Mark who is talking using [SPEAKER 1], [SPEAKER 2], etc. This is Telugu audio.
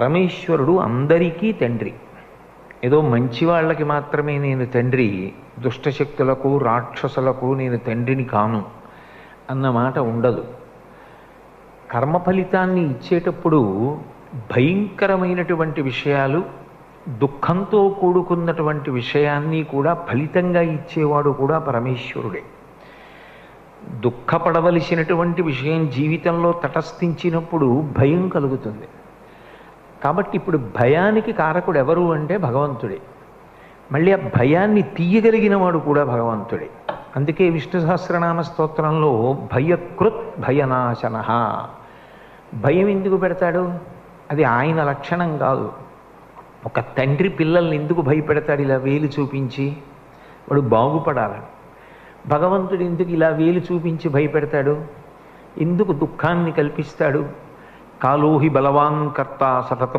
[SPEAKER 1] పరమేశ్వరుడు అందరికీ తండ్రి. ఏదో మంచి వాళ్ళకి మాత్రమే నేను తండ్రి, దుష్టశక్తులకు రాక్షసులకు నేను తండ్రిని కాను అన్నమాట ఉండదు. కర్మ ఫలితాన్ని ఇచ్చేటప్పుడు భయంకరమైనటువంటి విషయాలు, దుఃఖంతో కూడుకున్నటువంటి విషయాన్ని కూడా ఫలితంగా ఇచ్చేవాడు కూడా పరమేశ్వరుడే. దుఃఖపడవలసినటువంటి విషయం జీవితంలో తటస్థించినప్పుడు భయం కలుగుతుంది. కాబట్టి ఇప్పుడు భయానికి కారకుడు ఎవరు అంటే భగవంతుడే. మళ్ళీ ఆ భయాన్ని తీయగలిగిన వాడు కూడా భగవంతుడే. అందుకే విష్ణు సహస్రనామ స్తోత్రంలో భయకృత్ భయనాశన, భయం ఎందుకు పెడతాడు? అది ఆయన లక్షణం కాదు. ఒక తండ్రి పిల్లల్ని ఎందుకు భయపెడతాడు ఇలా వేలు చూపించి? వాడు బాగుపడాలని. భగవంతుడు ఎందుకు ఇలా వేలు చూపించి భయపెడతాడు? ఎందుకు దుఃఖాన్ని కల్పిస్తాడు? కాలోహి బలవాన్ కర్త సతతం